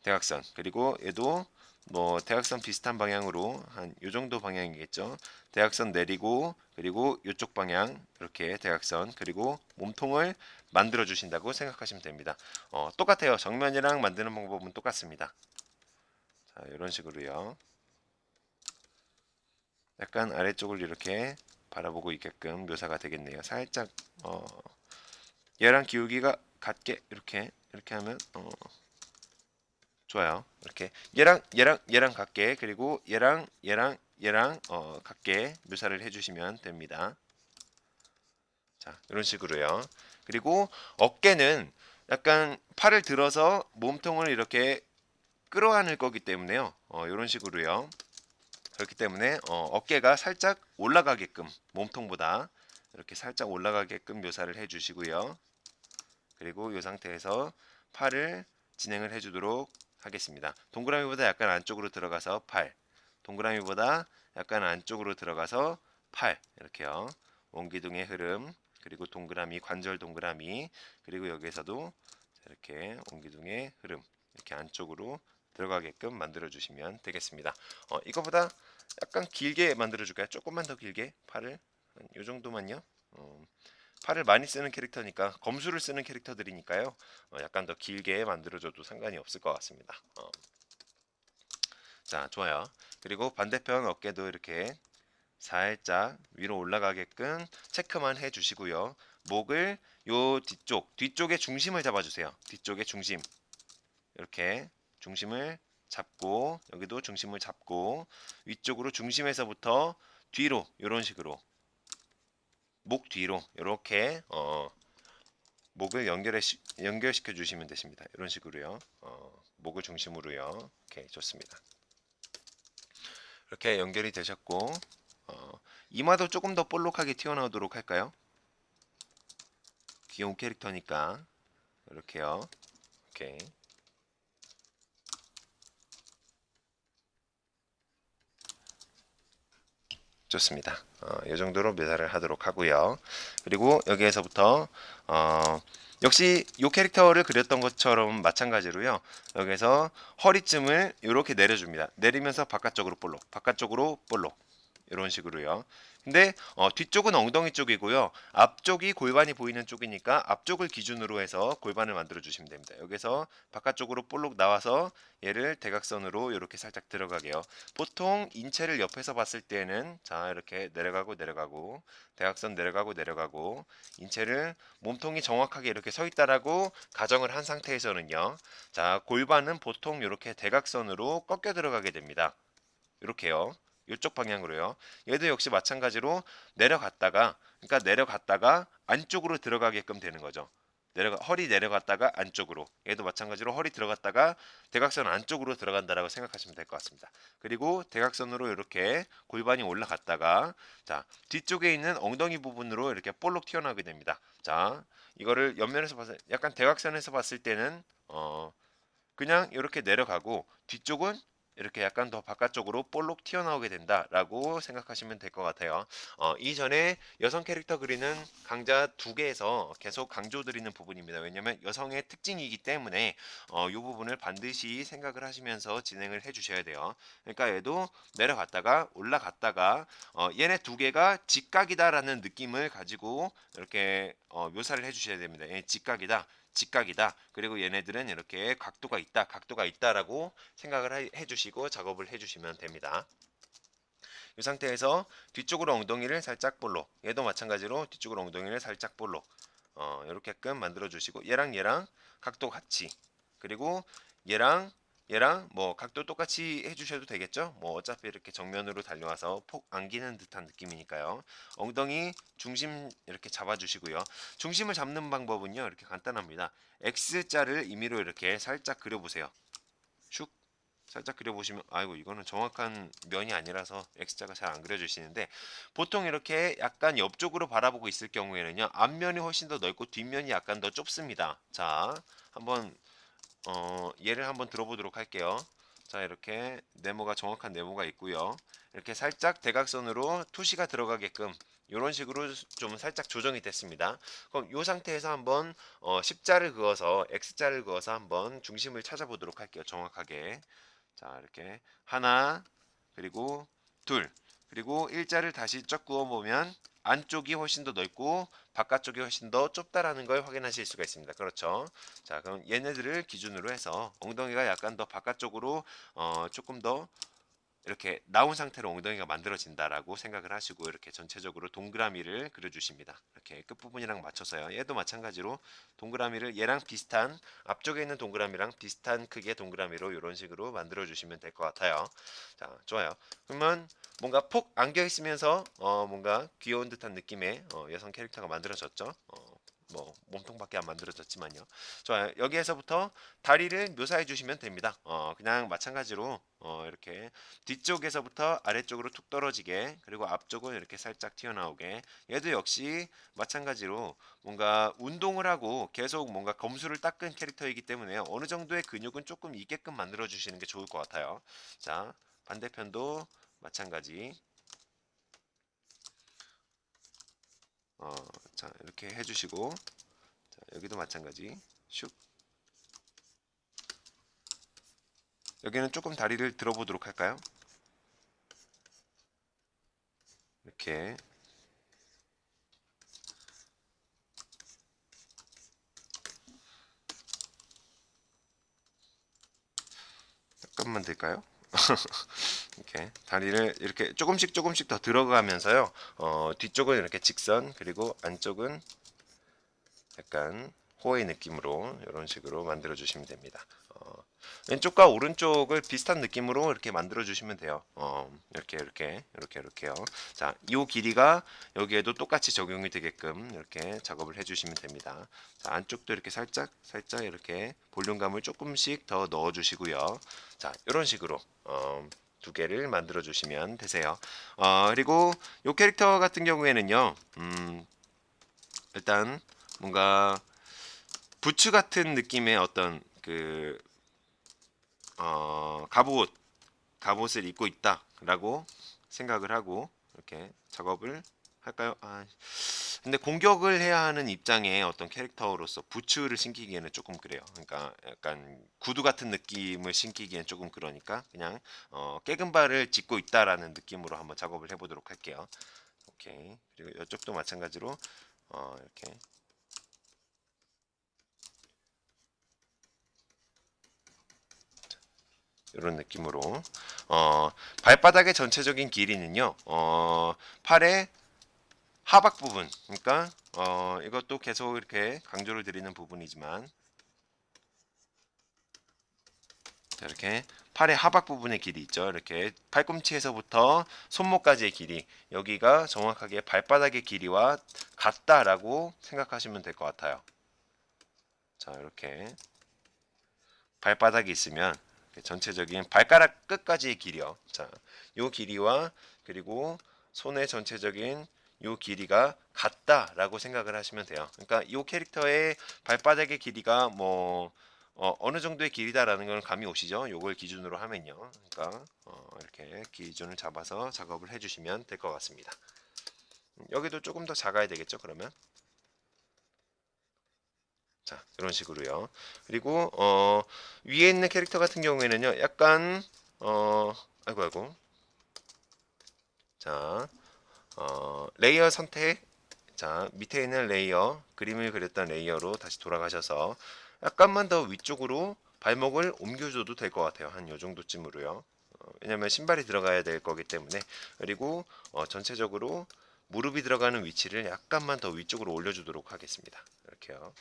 대각선. 그리고 얘도 뭐 대각선 비슷한 방향으로 한 요 정도 방향이겠죠. 대각선 내리고 그리고 이쪽 방향 이렇게 대각선 그리고 몸통을 만들어 주신다고 생각하시면 됩니다. 똑같아요. 정면이랑 만드는 방법은 똑같습니다. 자, 이런 식으로요. 약간 아래쪽을 이렇게 바라보고 있게끔 묘사가 되겠네요. 살짝 얘랑 기울기가 같게 이렇게 하면 좋아요. 이렇게 얘랑 같게 그리고 얘랑 같게 묘사를 해주시면 됩니다. 자, 이런 식으로요. 그리고 어깨는 약간 팔을 들어서 몸통을 이렇게 끌어안을 거기 때문에요. 이런 식으로요. 그렇기 때문에 어깨가 살짝 올라가게끔 몸통보다 이렇게 살짝 올라가게끔 묘사를 해주시고요. 그리고 이 상태에서 팔을 진행을 해주도록 하겠습니다. 동그라미보다 약간 안쪽으로 들어가서 팔, 동그라미보다 약간 안쪽으로 들어가서 팔 이렇게요. 원기둥의 흐름 그리고 동그라미 관절 동그라미 그리고 여기에서도 이렇게 원기둥의 흐름 이렇게 안쪽으로 들어가게끔 만들어 주시면 되겠습니다. 이거보다 약간 길게 만들어 줄까요? 조금만 더 길게 팔을 이 정도만요. 팔을 많이 쓰는 캐릭터니까 검수를 쓰는 캐릭터들이니까요. 약간 더 길게 만들어줘도 상관이 없을 것 같습니다. 자, 좋아요. 그리고 반대편 어깨도 이렇게 살짝 위로 올라가게끔 체크만 해주시고요. 목을 요 뒤쪽의 중심을 잡아주세요. 뒤쪽의 중심 이렇게 중심을 잡고 여기도 중심을 잡고 위쪽으로 중심에서부터 뒤로 이런 식으로 목 뒤로 이렇게 목을 연결시켜 주시면 되십니다. 이런 식으로요. 목을 중심으로요. 오케이, 좋습니다. 이렇게 연결이 되셨고 이마도 조금 더 볼록하게 튀어나오도록 할까요? 귀여운 캐릭터니까 이렇게요. 오케이. 좋습니다. 이 정도로 묘사를 하도록 하고요. 그리고 여기에서부터 역시 이 캐릭터를 그렸던 것처럼 마찬가지로요. 여기서 허리쯤을 이렇게 내려줍니다. 내리면서 바깥쪽으로 볼록, 바깥쪽으로 볼록 이런 식으로요. 근데 뒤쪽은 엉덩이 쪽이고요. 앞쪽이 골반이 보이는 쪽이니까 앞쪽을 기준으로 해서 골반을 만들어 주시면 됩니다. 여기서 바깥쪽으로 볼록 나와서 얘를 대각선으로 이렇게 살짝 들어가게요. 보통 인체를 옆에서 봤을 때는 자 이렇게 내려가고 내려가고 대각선 내려가고 내려가고 인체를 몸통이 정확하게 이렇게 서 있다라고 가정을 한 상태에서는요. 자 골반은 보통 이렇게 대각선으로 꺾여 들어가게 됩니다. 이렇게요. 이쪽 방향으로요. 얘도 역시 마찬가지로 내려갔다가 안쪽으로 들어가게끔 되는 거죠. 허리 내려갔다가 안쪽으로. 얘도 마찬가지로 허리 들어갔다가 대각선 안쪽으로 들어간다라고 생각하시면 될 것 같습니다. 그리고 대각선으로 이렇게 골반이 올라갔다가 자, 뒤쪽에 있는 엉덩이 부분으로 이렇게 볼록 튀어나오게 됩니다. 자, 이거를 옆면에서 봤을 약간 대각선에서 봤을 때는 그냥 이렇게 내려가고 뒤쪽은 이렇게 약간 더 바깥쪽으로 볼록 튀어나오게 된다라고 생각하시면 될 것 같아요. 이전에 여성 캐릭터 그리는 강좌 2개에서 계속 강조드리는 부분입니다. 왜냐하면 여성의 특징이기 때문에 이 부분을 반드시 생각을 하시면서 진행을 해주셔야 돼요. 그러니까 얘도 내려갔다가 올라갔다가 얘네 두 개가 직각이다라는 느낌을 가지고 이렇게 묘사를 해주셔야 됩니다. 얘 직각이다. 그리고 얘네들은 이렇게 각도가 있다라고 생각을 해주시고 작업을 해주시면 됩니다. 이 상태에서 뒤쪽으로 엉덩이를 살짝 볼록, 얘도 마찬가지로 뒤쪽으로 엉덩이를 살짝 볼록, 이렇게끔 만들어 주시고 얘랑 각도 같이, 그리고 얘랑 뭐 각도 똑같이 해주셔도 되겠죠. 뭐 어차피 이렇게 정면으로 달려와서 폭 안기는 듯한 느낌이니까요. 엉덩이 중심 이렇게 잡아주시고요. 중심을 잡는 방법은요 이렇게 간단합니다. X자를 임의로 이렇게 살짝 그려보세요. 슉 살짝 그려보시면 아이고 이거는 정확한 면이 아니라서 X자가 잘 안 그려지시는데 보통 이렇게 약간 옆쪽으로 바라보고 있을 경우에는요 앞면이 훨씬 더 넓고 뒷면이 약간 더 좁습니다. 자 한번 예를 한번 들어보도록 할게요. 자, 이렇게 네모가 정확한 네모가 있고요. 이렇게 살짝 대각선으로 투시가 들어가게끔 이런 식으로 좀 살짝 조정이 됐습니다. 그럼 이 상태에서 한번 십자를 그어서 X자를 그어서 한번 중심을 찾아보도록 할게요. 정확하게. 자, 이렇게 하나, 그리고 둘, 그리고 일자를 다시 쫙 그어보면 안쪽이 훨씬 더 넓고 바깥쪽이 훨씬 더 좁다라는 걸 확인하실 수가 있습니다. 그렇죠? 자, 그럼 얘네들을 기준으로 해서 엉덩이가 약간 더 바깥쪽으로 조금 더 이렇게 나온 상태로 엉덩이가 만들어진다라고 생각을 하시고 이렇게 전체적으로 동그라미를 그려주십니다. 이렇게 끝부분이랑 맞춰서요. 얘도 마찬가지로 동그라미를 얘랑 비슷한 앞쪽에 있는 동그라미랑 비슷한 크기의 동그라미로 이런 식으로 만들어 주시면 될 것 같아요. 자, 좋아요. 그러면 뭔가 폭 안겨 있으면서 뭔가 귀여운 듯한 느낌의 여성 캐릭터가 만들어졌죠. 뭐 몸통밖에 안 만들어졌지만요. 좋아요. 여기에서부터 다리를 묘사해 주시면 됩니다. 그냥 마찬가지로 이렇게 뒤쪽에서부터 아래쪽으로 툭 떨어지게, 그리고 앞쪽은 이렇게 살짝 튀어나오게. 얘도 역시 마찬가지로 뭔가 운동을 하고 계속 뭔가 검수를 닦은 캐릭터이기 때문에 어느 정도의 근육은 조금 있게끔 만들어 주시는 게 좋을 것 같아요. 자, 반대편도 마찬가지. 어, 자, 이렇게 해주시고, 자, 여기도 마찬가지. 슉. 여기는 조금 다리를 들어보도록 할까요? 이렇게. 잠깐만 될까요? 이렇게 다리를 이렇게 조금씩 조금씩 더 들어가면서요. 뒤쪽은 이렇게 직선, 그리고 안쪽은 약간 호의 느낌으로 이런 식으로 만들어 주시면 됩니다. 왼쪽과 오른쪽을 비슷한 느낌으로 이렇게 만들어 주시면 돼요. 이렇게요. 자, 이 길이가 여기에도 똑같이 적용이 되게끔 이렇게 작업을 해주시면 됩니다. 자, 안쪽도 이렇게 살짝 살짝 이렇게 볼륨감을 조금씩 더 넣어 주시고요. 자, 이런 식으로 두 개를 만들어 주시면 되세요. 그리고 이 캐릭터 같은 경우에는요, 일단 뭔가 부츠 같은 느낌의 어떤 갑옷, 갑옷을 입고 있다라고 생각을 하고 이렇게 작업을 할까요? 근데 공격을 해야 하는 입장의 어떤 캐릭터로서 부츠를 신기기에는 조금 그래요. 그러니까 약간 구두 같은 느낌을 신기기에는 조금 그러니까 그냥 깨금발을 짚고 있다라는 느낌으로 한번 작업을 해보도록 할게요. 오케이. 그리고 이쪽도 마찬가지로 이렇게 이런 느낌으로 어, 발바닥의 전체적인 길이는요. 팔의 하박 부분, 그러니까 이것도 계속 이렇게 강조를 드리는 부분이지만, 자, 이렇게 팔의 하박 부분의 길이 있죠. 이렇게 팔꿈치에서부터 손목까지의 길이, 여기가 정확하게 발바닥의 길이와 같다라고 생각하시면 될 것 같아요. 자, 이렇게 발바닥이 있으면 전체적인 발가락 끝까지의 길이요. 자, 요 길이와 그리고 손의 전체적인 요 길이가 같다라고 생각을 하시면 돼요. 그러니까 이 캐릭터의 발바닥의 길이가 뭐 어느 정도의 길이다라는 걸 감이 오시죠? 요걸 기준으로 하면요. 그러니까 이렇게 기준을 잡아서 작업을 해주시면 될 것 같습니다. 여기도 조금 더 작아야 되겠죠? 그러면 자, 이런 식으로요. 그리고 위에 있는 캐릭터 같은 경우에는요. 약간 아이고. 자, 레이어 선택. 자, 밑에 있는 레이어, 그림을 그렸던 레이어로 다시 돌아가셔서 약간만 더 위쪽으로 발목을 옮겨줘도 될 것 같아요. 한 요 정도쯤으로요. 왜냐면 신발이 들어가야 될 거기 때문에. 그리고 전체적으로 무릎이 들어가는 위치를 약간만 더 위쪽으로 올려주도록 하겠습니다. 이렇게요.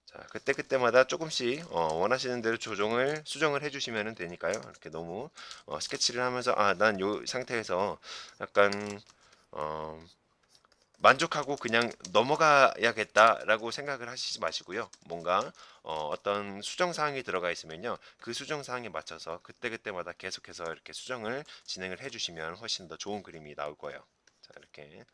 자, 그때마다 조금씩 원하시는 대로 수정을 해주시면 되니까요. 이렇게 너무 스케치를 하면서 난 요 상태에서 약간 어, 만족하고 그냥 넘어가야겠다라고 생각을 하시지 마시고요. 뭔가 떤 수정 사항이 들어가 있으면요. 그 수정 사항에 맞춰서 그때마다 계속해서 이렇게 수정을 진행을 해주시면 훨씬 더 좋은 그림이 나올 거예요. 자, 이렇게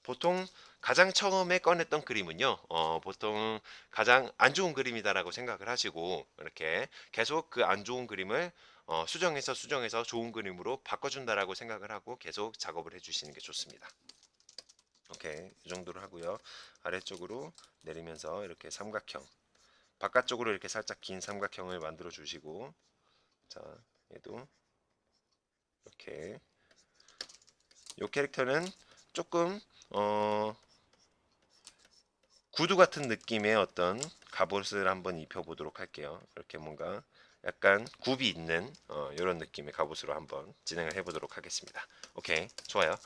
보통 가장 처음에 꺼냈던 그림은요, 보통 가장 안 좋은 그림이다라고 생각을 하시고 이렇게 계속 그 안 좋은 그림을 수정해서 좋은 그림으로 바꿔준다라고 생각을 하고 계속 작업을 해주시는 게 좋습니다. 오케이, 이 정도로 하고요. 아래쪽으로 내리면서 이렇게 삼각형, 바깥쪽으로 이렇게 살짝 긴 삼각형을 만들어 주시고, 자, 얘도 이렇게. 이 캐릭터는 조금 구두 같은 느낌의 어떤 갑옷을 한번 입혀보도록 할게요. 이렇게 뭔가 약간 굽이 있는 이런 느낌의 갑옷으로 한번 진행을 해보도록 하겠습니다. 오케이, 좋아요.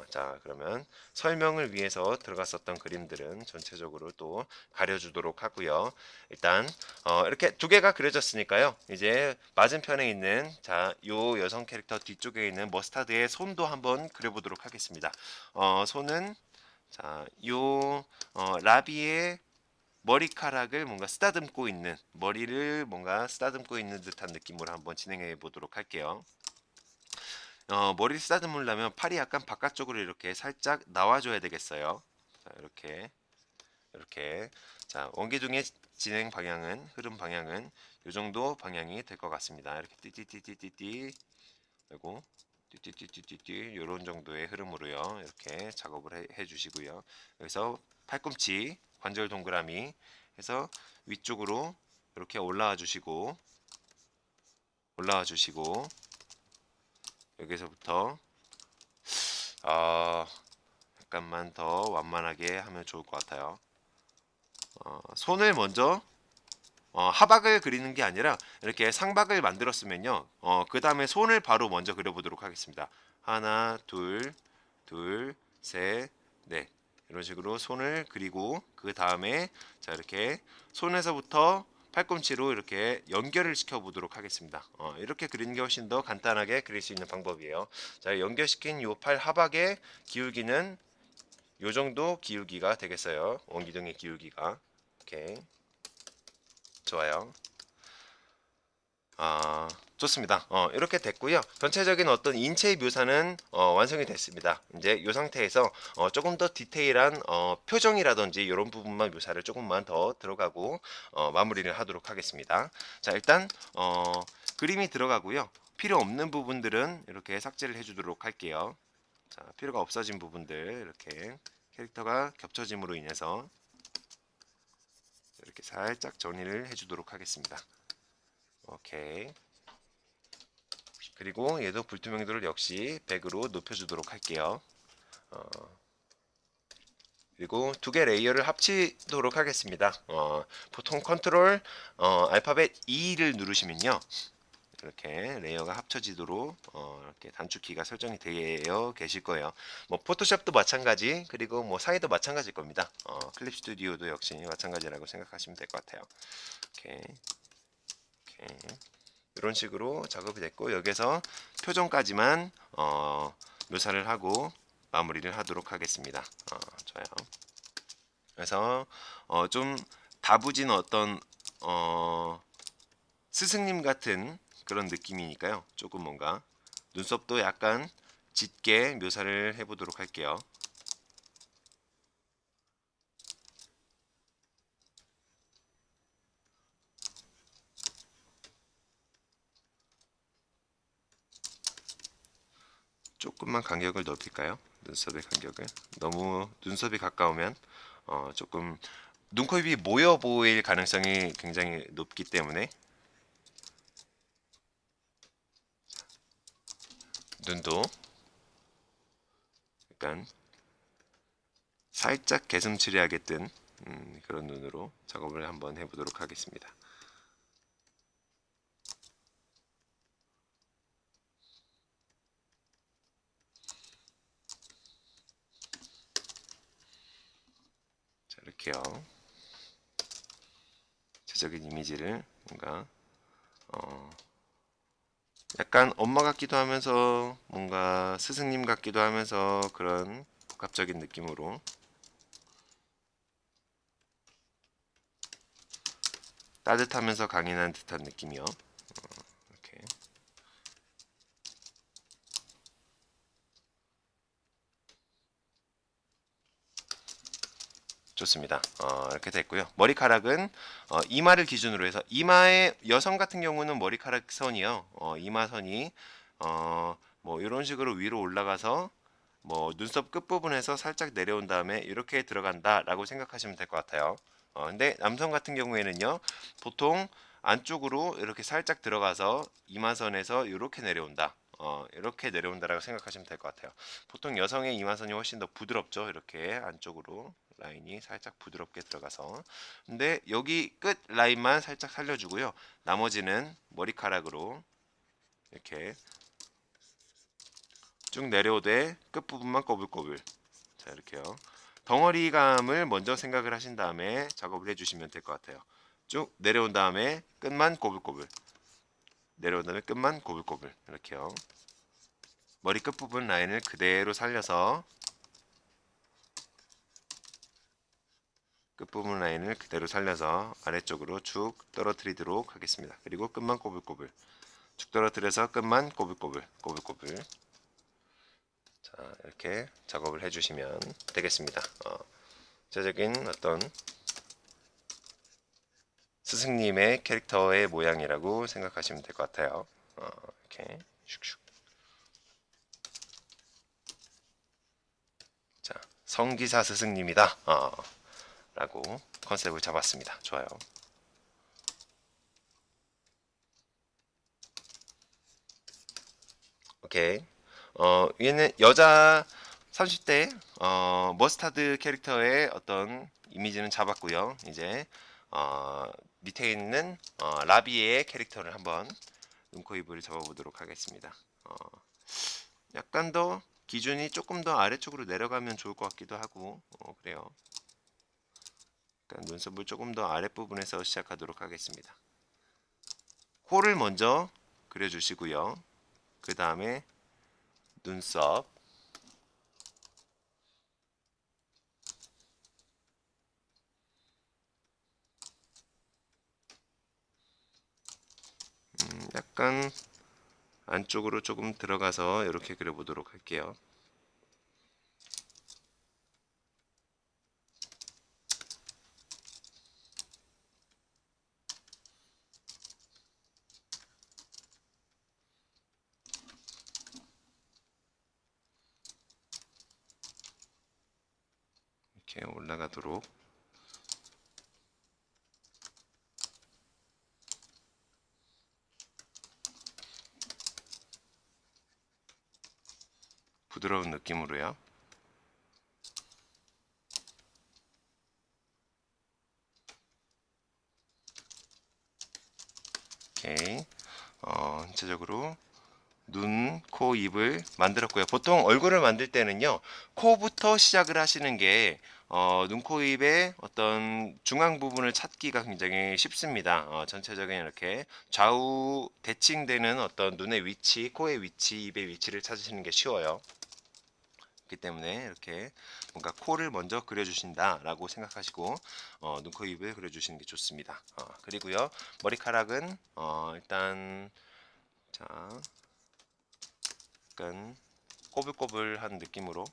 자, 그러면 설명을 위해서 들어갔었던 그림들은 전체적으로 또 가려주도록 하고요. 일단 이렇게 두 개가 그려졌으니까요. 이제 맞은편에 있는 요 여성 캐릭터 뒤쪽에 있는 머스타드의 손도 한번 그려보도록 하겠습니다. 손은 요 라비의 머리카락을 뭔가 쓰다듬고 있는, 머리를 뭔가 쓰다듬고 있는 듯한 느낌으로 한번 진행해 보도록 할게요. 머리를 쓰다듬으려면 팔이 약간 바깥쪽으로 이렇게 살짝 나와줘야 되겠어요. 자, 이렇게. 자, 원기둥의 진행 방향은, 흐름 방향은 이 정도 방향이 될 것 같습니다. 이렇게 띠띠띠띠띠띠, 그리고 띠띠띠띠띠띠 이런 정도의 흐름으로요. 이렇게 작업을 해 주시고요. 여기서 팔꿈치 관절 동그라미 해서 위쪽으로 이렇게 올라와 주시고 여기서부터 아 약간만 더 완만하게 하면 좋을 것 같아요. 손을 먼저 하박을 그리는 게 아니라 이렇게 상박을 만들었으면요. 그 다음에 손을 바로 먼저 그려보도록 하겠습니다. 하나, 둘, 셋, 넷. 이런 식으로 손을 그리고 그 다음에 자 이렇게 손에서부터 팔꿈치로 이렇게 연결을 시켜 보도록 하겠습니다. 이렇게 그리는 게 훨씬 더 간단하게 그릴 수 있는 방법이에요. 자, 연결시킨 요 팔 하박의 기울기는 요 정도 기울기가 되겠어요. 원기둥의 기울기가. 오케이. 좋아요. 아, 좋습니다. 이렇게 됐고요. 전체적인 어떤 인체 묘사는 완성이 됐습니다. 이제 이 상태에서 조금 더 디테일한 표정이라든지 이런 부분만 묘사를 조금만 더 들어가고 마무리를 하도록 하겠습니다. 자, 일단 그림이 들어가고요. 필요 없는 부분들은 이렇게 삭제를 해주도록 할게요. 자, 필요가 없어진 부분들 이렇게 캐릭터가 겹쳐짐으로 인해서 이렇게 살짝 정리를 해주도록 하겠습니다. 오케이. 그리고 얘도 불투명도를 역시 100으로 높여주도록 할게요. 그리고 두 개 레이어를 합치도록 하겠습니다. 보통 컨트롤 알파벳 E를 누르시면요. 이렇게 레이어가 합쳐지도록 이렇게 단축키가 설정이 되어 계실 거예요. 뭐 포토샵도 마찬가지, 그리고 뭐 사이도 마찬가지일 겁니다. 클립 스튜디오도 역시 마찬가지라고 생각하시면 될 것 같아요. 오케이. 오케이. 이런 식으로 작업이 됐고 여기서 표정까지만 묘사를 하고 마무리를 하도록 하겠습니다. 좋아요. 그래서 좀 다부진 어떤 스승님 같은 그런 느낌이니까요. 조금 뭔가 눈썹도 약간 짙게 묘사를 해보도록 할게요. 조금만 간격을 넓힐까요? 눈썹의 간격을. 너무 눈썹이 가까우면 조금 눈코입이 모여 보일 가능성이 굉장히 높기 때문에 눈도 약간 살짝 개슴츠레하게 뜬 그런 눈으로 작업을 한번 해보도록 하겠습니다. 자, 이렇게요. 전체적인 이미지를 뭔가 약간 엄마 같기도 하면서 뭔가 스승님 같기도 하면서 그런 복합적인 느낌으로 따뜻하면서 강인한 듯한 느낌이요. 이렇게. 좋습니다. 이렇게 됐고요. 머리카락은 이마를 기준으로 해서 이마의 여성 같은 경우는 머리카락 선이요. 이마선이 뭐 이런 식으로 위로 올라가서 뭐 눈썹 끝부분에서 살짝 내려온 다음에 이렇게 들어간다라고 생각하시면 될 것 같아요. 근데 남성 같은 경우에는요. 보통 안쪽으로 이렇게 살짝 들어가서 이마선에서 이렇게 내려온다. 이렇게 내려온다라고 생각하시면 될 것 같아요. 보통 여성의 이마선이 훨씬 더 부드럽죠. 이렇게 안쪽으로 라인이 살짝 부드럽게 들어가서. 근데 여기 끝 라인만 살짝 살려주고요. 나머지는 머리카락으로 이렇게 쭉 내려오되 끝부분만 꼬불꼬불. 자, 이렇게요. 덩어리감을 먼저 생각을 하신 다음에 작업을 해주시면 될 것 같아요. 쭉 내려온 다음에 끝만 꼬불꼬불. 내려온 다음에 끝만 꼬불꼬불. 이렇게요. 머리 끝부분 라인을 그대로 살려서 끝부분 라인을 그대로 살려서 아래쪽으로 쭉 떨어뜨리도록 하겠습니다. 그리고 끝만 꼬불꼬불. 쭉 떨어뜨려서 끝만 꼬불꼬불. 꼬불꼬불. 자, 이렇게 작업을 해주시면 되겠습니다. 전체적인 어떤 스승님의 캐릭터의 모양이라고 생각하시면 될 것 같아요. 이렇게 슉슉. 자, 성기사 스승님이다. 라고 컨셉을 잡았습니다. 좋아요. 오케이. 얘는 여자 30대 머스타드 캐릭터의 어떤 이미지는 잡았고요. 이제 밑에 있는 라비의 캐릭터를 한번 눈, 코, 입을 잡아보도록 하겠습니다. 약간 더 기준이 조금 더 아래쪽으로 내려가면 좋을 것 같기도 하고 그래요. 그러니까 눈썹을 조금 더 아랫부분에서 시작하도록 하겠습니다. 코를 먼저 그려주시고요. 그 다음에 눈썹, 약간 안쪽으로 조금 들어가서 이렇게 그려보도록 할게요. 이렇게 올라가도록. 부드러운 느낌으로요. 오케이. 전체적으로 눈, 코, 입을 만들었고요. 보통 얼굴을 만들 때는요, 코부터 시작을 하시는 게 눈, 코, 입의 어떤 중앙 부분을 찾기가 굉장히 쉽습니다. 전체적인 이렇게 좌우 대칭되는 어떤 눈의 위치, 코의 위치, 입의 위치를 찾으시는 게 쉬워요. 그렇기 때문에 이렇게 뭔가 코를 먼저 그려주신다라고 생각하시고 눈, 코, 입을 그려주시는 게 좋습니다. 그리고요, 머리카락은 일단 자, 약간 꼬불꼬불한 느낌으로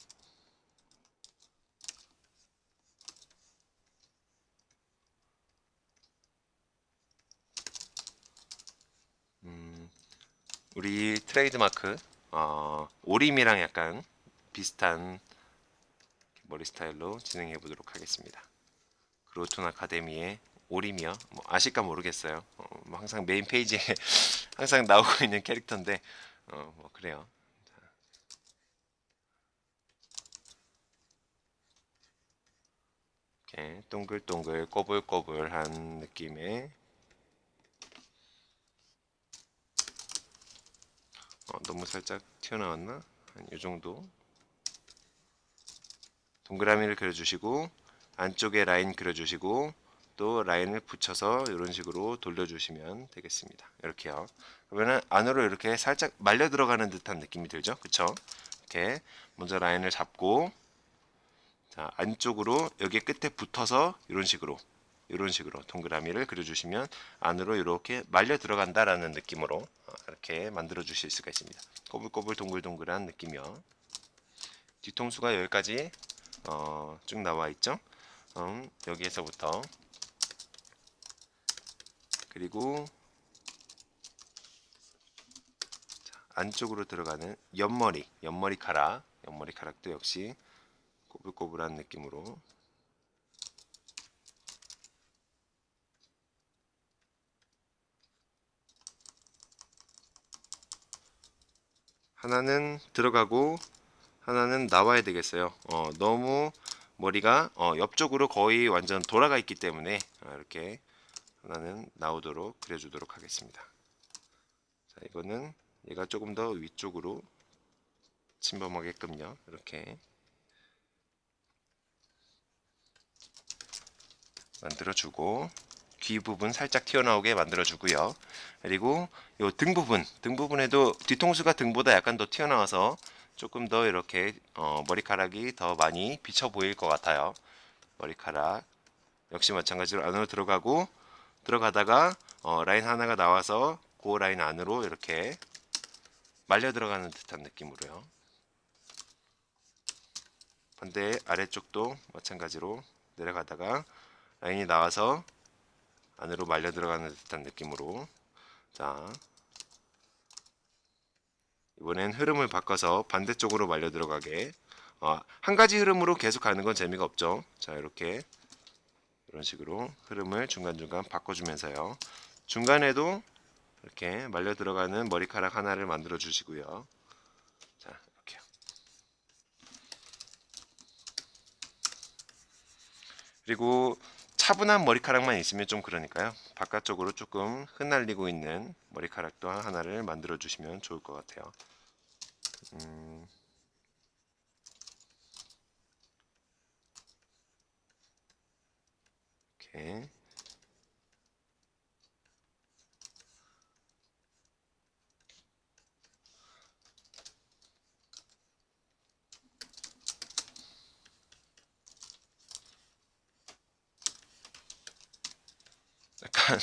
우리 트레이드마크 오림이랑 약간 비슷한 머리 스타일로 진행해 보도록 하겠습니다. 그로톤 아카데미의 오림이요. 뭐 아실까 모르겠어요. 뭐 항상 메인 페이지에 항상 나오고 있는 캐릭터인데 뭐 그래요. 이렇게 동글동글 꼬불꼬불한 느낌의 너무 살짝 튀어나왔나? 한 이 정도 동그라미를 그려주시고 안쪽에 라인 그려주시고 또 라인을 붙여서 이런 식으로 돌려주시면 되겠습니다. 이렇게요. 그러면 안으로 이렇게 살짝 말려 들어가는 듯한 느낌이 들죠? 그쵸? 이렇게 먼저 라인을 잡고 자, 안쪽으로 여기 끝에 붙어서 이런 식으로 동그라미를 그려주시면 안으로 이렇게 말려 들어간다라는 느낌으로 이렇게 만들어 주실 수가 있습니다. 꼬불꼬불 동글동글한 느낌이요. 뒤통수가 여기까지 쭉 나와 있죠. 여기에서부터 그리고 안쪽으로 들어가는 옆머리카락도 역시 꼬불꼬불한 느낌으로 하나는 들어가고 하나는 나와야 되겠어요. 너무 머리가 옆쪽으로 거의 완전 돌아가 있기 때문에 이렇게 하나는 나오도록 그려주도록 하겠습니다. 자, 이거는 얘가 조금 더 위쪽으로 침범하게끔요. 이렇게 만들어주고 귀 부분 살짝 튀어나오게 만들어주고요. 그리고 요 등 부분에도 뒤통수가 등보다 약간 더 튀어나와서 조금 더 이렇게 머리카락이 더 많이 비쳐 보일 것 같아요. 머리카락 역시 마찬가지로 안으로 들어가고 들어가다가 라인 하나가 나와서 그 라인 안으로 이렇게 말려 들어가는 듯한 느낌으로요. 반대 아래쪽도 마찬가지로 내려가다가 라인이 나와서 안으로 말려 들어가는 듯한 느낌으로. 자, 이번엔 흐름을 바꿔서 반대쪽으로 말려 들어가게. 한 가지 흐름으로 계속 가는 건 재미가 없죠. 자, 이렇게 이런 식으로 흐름을 중간중간 바꿔주면서요. 중간에도 이렇게 말려 들어가는 머리카락 하나를 만들어 주시고요. 자, 이렇게요. 그리고 차분한 머리카락만 있으면 좀 그러니까요. 바깥쪽으로 조금 흩날리고 있는 머리카락도 하나를 만들어 주시면 좋을 것 같아요. 이렇게 약간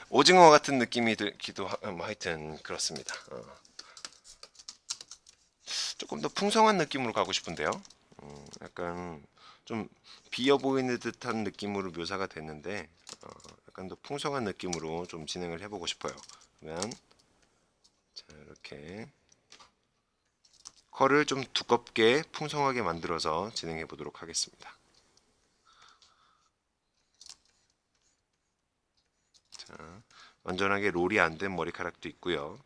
오징어 같은 느낌이 들기도 하여튼 그렇습니다. 조금 더 풍성한 느낌으로 가고 싶은데요. 약간 좀 비어 보이는 듯한 느낌으로 묘사가 됐는데 약간 더 풍성한 느낌으로 좀 진행을 해보고 싶어요. 그러면 자, 이렇게 컬을 좀 두껍게 풍성하게 만들어서 진행해 보도록 하겠습니다. 자, 완전하게 롤이 안 된 머리카락도 있고요.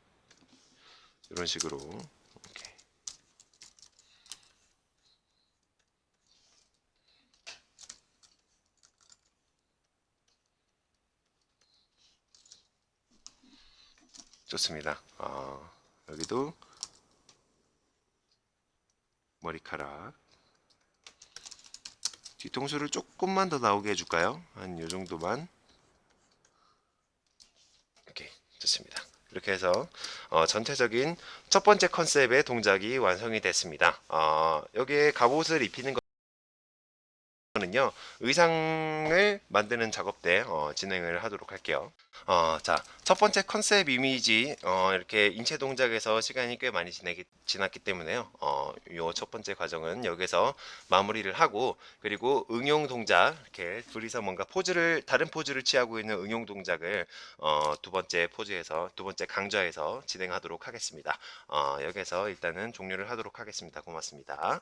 이런 식으로 이렇게. 좋습니다. 여기도 머리카락 뒤통수를 조금만 더 나오게 해줄까요? 한 요 정도만. 오케이, 좋습니다. 이렇게 해서 전체적인 첫 번째 컨셉의 동작이 완성이 됐습니다. 여기에 갑옷을 입히는 거는요, 의상을 만드는 작업 때 진행을 하도록 할게요. 자, 첫 번째 컨셉 이미지 이렇게 인체 동작에서 시간이 꽤 많이 지났기 때문에요. 요 첫 번째 과정은 여기서 마무리를 하고 그리고 응용 동작 이렇게 둘이서 뭔가 다른 포즈를 취하고 있는 응용 동작을 두 번째 포즈에서 두 번째 강좌에서 진행하도록 하겠습니다. 여기서 일단은 종료를 하도록 하겠습니다. 고맙습니다.